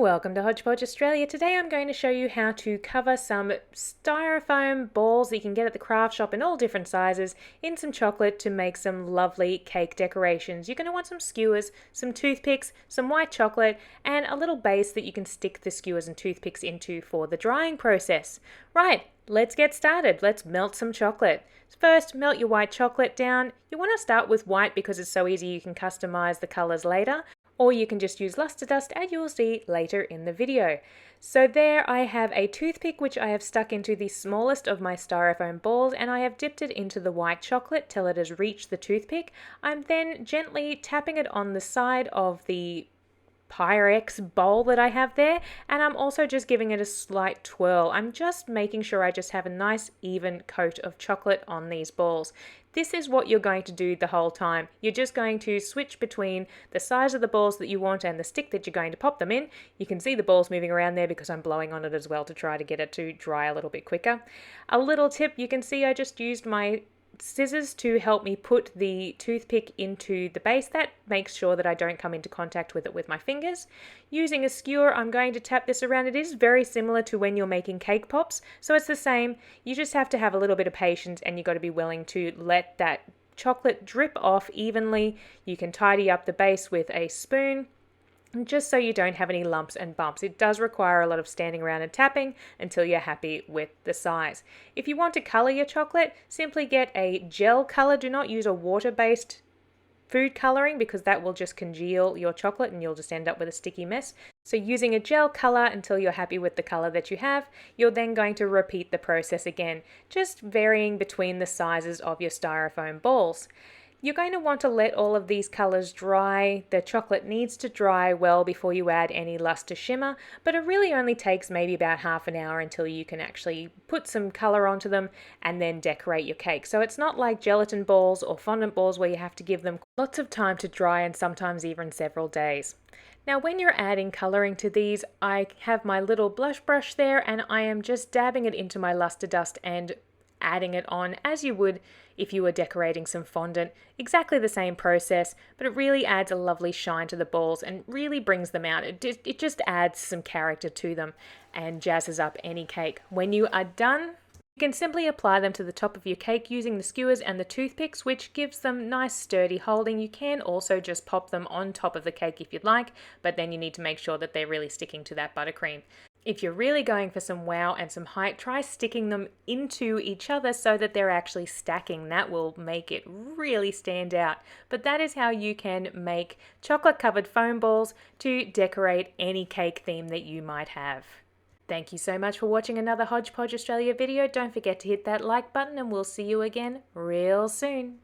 Welcome to Hodgepodge Australia. Today I'm going to show you how to cover some styrofoam balls that you can get at the craft shop in all different sizes in some chocolate to make some lovely cake decorations. You're going to want some skewers, some toothpicks, some white chocolate, and a little base that you can stick the skewers and toothpicks into for the drying process. Right, let's get started. Let's melt some chocolate. First, melt your white chocolate down. You want to start with white because it's so easy you can customize the colors later. Or you can just use luster dust, as you'll see later in the video. So there I have a toothpick which I have stuck into the smallest of my styrofoam balls, and I have dipped it into the white chocolate till it has reached the toothpick. I'm then gently tapping it on the side of the Pyrex bowl that I have there, and I'm also just giving it a slight twirl. I'm just making sure I just have a nice even coat of chocolate on these balls. This is what you're going to do the whole time. You're just going to switch between the size of the balls that you want and the stick that you're going to pop them in. You can see the balls moving around there because I'm blowing on it as well to try to get it to dry a little bit quicker. A little tip, you can see I just used my scissors to help me put the toothpick into the base. That makes sure that I don't come into contact with it with my fingers. Using a skewer, I'm going to tap this around. It is very similar to when you're making cake pops, so it's the same. You just have to have a little bit of patience, and you've got to be willing to let that chocolate drip off evenly. You can tidy up the base with a spoon, just so you don't have any lumps and bumps. It does require a lot of standing around and tapping until you're happy with the size. If you want to color your chocolate, simply get a gel color. Do not use a water-based food coloring because that will just congeal your chocolate and you'll just end up with a sticky mess. So using a gel color until you're happy with the color that you have, you're then going to repeat the process again, just varying between the sizes of your styrofoam balls. You're going to want to let all of these colors dry. The chocolate needs to dry well before you add any luster shimmer, but it really only takes maybe about half an hour until you can actually put some color onto them and then decorate your cake. So it's not like gelatin balls or fondant balls where you have to give them lots of time to dry and sometimes even several days. Now when you're adding coloring to these, I have my little blush brush there and I am just dabbing it into my luster dust and adding it on as you would if you were decorating some fondant. Exactly the same process, but it really adds a lovely shine to the balls and really brings them out. It just adds some character to them and jazzes up any cake. When you are done, you can simply apply them to the top of your cake using the skewers and the toothpicks, which gives them nice sturdy holding. You can also just pop them on top of the cake if you'd like, but then you need to make sure that they're really sticking to that buttercream. If you're really going for some wow and some height, try sticking them into each other so that they're actually stacking. That will make it really stand out. But that is how you can make chocolate covered foam balls to decorate any cake theme that you might have. Thank you so much for watching another Hodgepodge Australia video. Don't forget to hit that like button and we'll see you again real soon.